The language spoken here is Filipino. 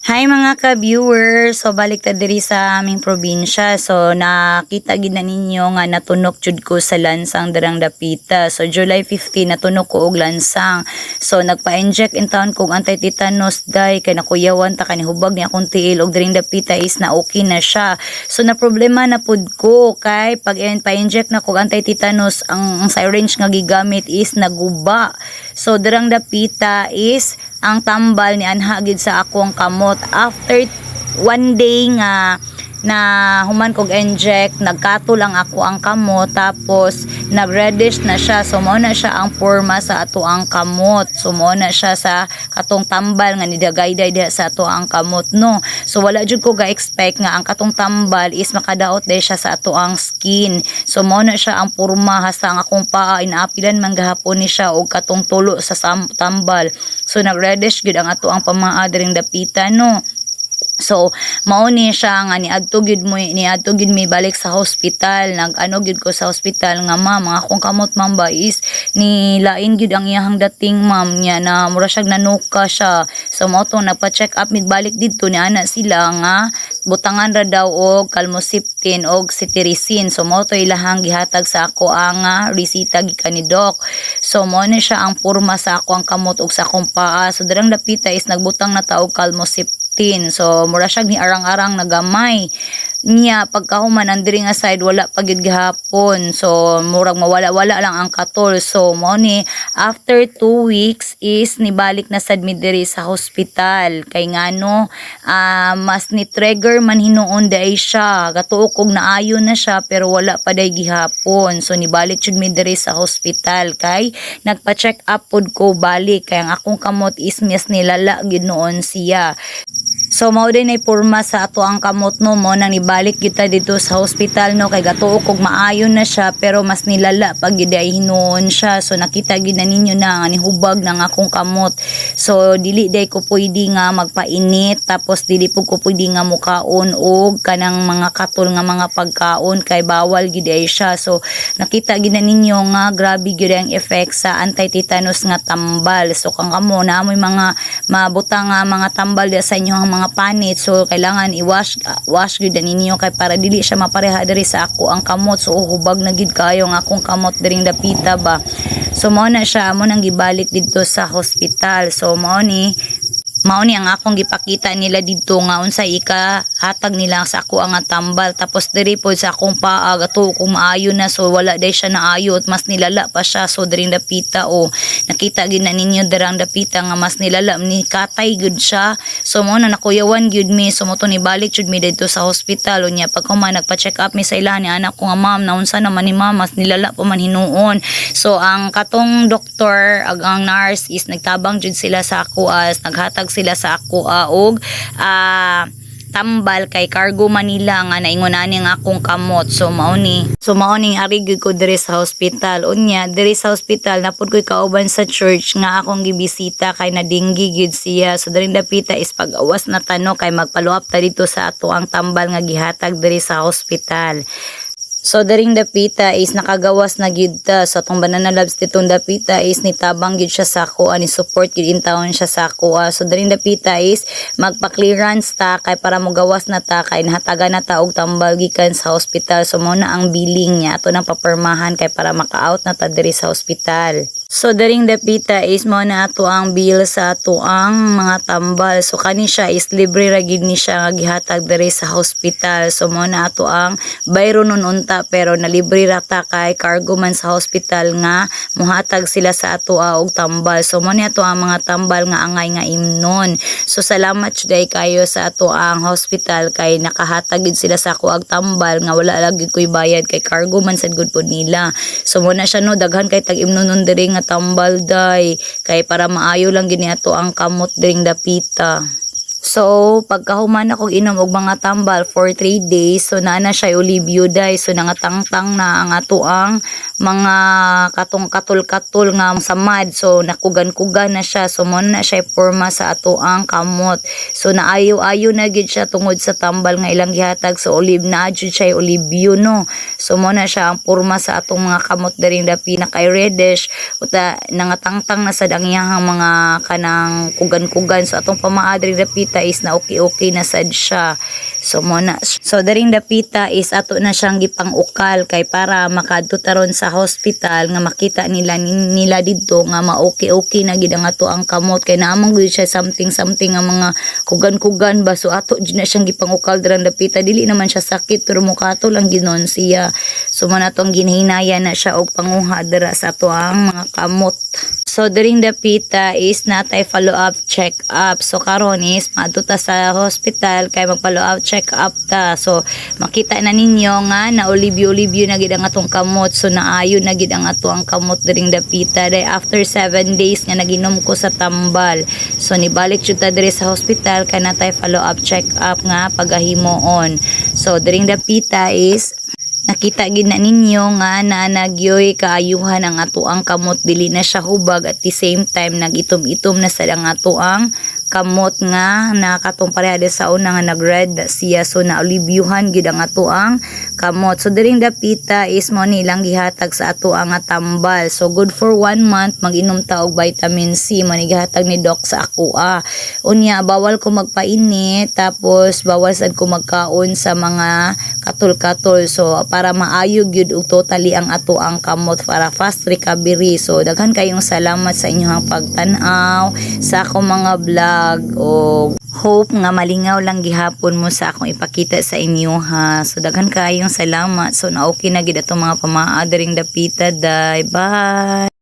Hi mga ka-viewers! So balik ta diri sa aming probinsya. So nakita gid na ninyo nga natunok jud ko sa lansang darang dapita. So July 15 natunok ko og lansang. So nagpa-inject in town kog anti-tetanus dye kay nakuyawan ta kanihubag ni akong tiil og diring dapita is na okay na siya. So na problema na pud ko kay pag pa-inject na kog anti-tetanus ang syringe nga gigamit is naguba. So darang dapita is ang tambal ni anha gid sa akong kamot after one day nga na human kog inject nagkato lang ako ang kamot tapos nag-reddish na siya. So mo na siya ang porma sa ato ang kamot. So mo na siya sa katong tambal nga nidagayday diha sa ato ang kamot no. So wala jud ko ga-expect nga ang katong tambal is makadaot day siya sa ato ang skin. So mo na siya ang porma hasta ang akong paa inaapilan man gahapon ni siya og katong tulo sa tambal. So nag-reddish gid ang ato ang pamaa diring dapita no. So mao ni siya nga niadto gid mi balik sa hospital. Nag-ano gid ko sa hospital nga ma'am ang akong kamot ma'am ba is ni lain gid ang iyahang dating ma'am niya na mura siya nanuka siya. So mao to nagpa-check up balik didto ni ana sila nga butangan ra daw og calmosiptin og cetirizine. So mao to ilahang gihatag sa ako ang resita gikan ni doc. So mao ni siya ang porma sa ako ang kamot og sa akong paa. So darang dapita is nagbutang na ta og calmosiptin. So mura siya ni arang-arang nagamay niya pagkahuman ang diri nga side wala pagid gihapon. So murag mawala-wala lang ang katol. So mo ni after 2 weeks is nibalik na sad mi diri sa hospital kay ngano mas ni trigger man hinuon day siya gatuo kog naayo na siya pero wala pa day gihapon. So nibalik jud mi diri sa hospital kay nagpa-check up pud ko balik kay ang akong kamot is mas nilala gid noon siya. So mao din ay porma sa ato ang kamot no mo nang nibalik kita dito sa hospital no kay gatuo kog maayo na siya pero mas nilala pag gid ay hinuon siya. So nakita gid na ninyo na nga nihubag ng akong kamot. So dili day ko pwede nga magpainit tapos dili po ko pwede nga mukaon og kanang mga katol nga mga pagkaon kay bawal gid ay siya. So nakita gid na ninyo nga grabe gid ang effect sa anti-tetanus nga tambal. So kang kamo na amoy mga mabutang nga mga tambal sa inyo ang mga panit. So kailangan i-wash gid ninyo kay para dili siya mapareha diri sa ako ang kamot. So hubag na gid kayo ang akong kamot diring dapita ba. So mao na siya mo nang gibalik dito sa hospital. So mao ni ang akong gipakita nila dito nga unsay ikahatag nila sa ako ang tambal tapos diri pod sa akong paa gato kung maayo na. So wala day siya naayo at mas nilala pa siya. So diring dapita nakita gid na ninyo darang dapita nga mas nilala ni katay gud siya. So mo na nakuyawan gud mi. So mo to ni balik jud mi dito sa hospital unya pag human nagpa-check up mi sa ila ni anak ko nga ma'am na unsa naman ni ma'am mas nilala pa man hinuon. So ang katong doktor ang nurse is nagtabang jud sila sa ako as naghatag sila sa ako og tambal kay Cargo Manila nga naingunan nga akong kamot. So mao ni ari gyud ko diri sa hospital unya diri sa hospital napud ko'y kauban sa church nga akong gibisita kay nadinggi gyud siya. So diring dapita is pag-awas na tano kay magpaluap ta dito sa ato ang tambal nga gihatag diri sa hospital. So daring dapita is nakagawas na gid ta. So atong banana labs ditong dapita is nitabang gid siya sa ako ani support gid in town siya sa ako. So daring dapita is magpa-clearance ta kay para mo gawas na ta kay nahatagan na ta og tambal gikan sa hospital. So mo na ang billing niya ato nang papermahan kay para maka-out na ta diri sa hospital. So daring dapita is mo na ato ang bill sa ato ang mga tambal. So kani siya is libre ra gid ni siya nga gihatag diri sa hospital. So mo na ato ang bayro nun unta pero nalibre ra ta kay Cargo man sa hospital nga muhatag sila sa ato og tambal. So mo ni ato ang mga tambal nga angay nga imnon. So salamat jud kayo sa ato ang hospital kay nakahatag gid sila sa ako og tambal nga wala lagi ko'y bayad kay Cargo man sad gud pod nila. So mo na siya no daghan kay tag imnon diri nga tambal day kay para maayo lang gini ato ang kamot diring dapita. So pagkahuman akong inom og mga tambal for 3 days so naana siya olivio day. So nangatangtang na ang ato ang mga katong katul-katul nga samad. So nakugan-kugan na siya. So mo na siya porma sa ato ang kamot. So naayo-ayo na gid siya tungod sa tambal nga ilang gihatag. So olive na jud siya olivio no. So mo na siya ang porma sa atong mga kamot daring dapi na kay reddish uta nangatangtang na sad ang iyang mga kanang kugan-kugan. So atong pamaadring dapi dapita is na okay na sad siya. So muna, so daring dapita is ato na siyang gipang ukal kay para makadto taron sa hospital nga makita nila didto nga ma-okay na gid ang ato ang kamot kay naamang gud siya something ang mga kugan ba, so ato gid na siyang gipang ukal darang dapita, dili naman siya sakit pero mukato lang ginon siya. So man atong ginhinaya na siya og panguha dira sa ato ang mga kamot. So during dapita is natay follow up check up. So karon is maadto ta sa hospital kay mag follow up check up ta. So makita na ninyo nga na olibyo na gid ang atong kamot. So naayo na gid ang ato ang kamot during dapita. Day after 7 days nga naginom ko sa tambal. So nibalik jud ta diri sa hospital kay natay follow up check up nga pagahimuon. So during dapita is nakita gid na ninyo nga nanagyoy kaayuhan ang ato ang kamot, dili na siya hubag, at the same time nagitom-itom na sa ang ato ang kamot nga nakatong pareha sa una nga nag-red siya. So naolibyuhan gid ang ato ang kamot. So during dapita is mo nilang gihatag sa ato ang tambal. So good for 1 month mag-inom ta og vitamin C mo ni gihatag ni doc sa ako. Unya bawal ko magpainit, tapos bawal sad ko magkaon sa mga katol-katol. So para maayo gyud og totally ang ato ang kamot para fast recovery. So daghan kayong salamat sa inyong pagtan-aw sa akong mga vlog, o hope nga malingaw lang gihapon mo sa akong ipakita sa inyo ha. So daghan kayong salamat. So na okay na gid atong mga pamaadring dapita day. Bye.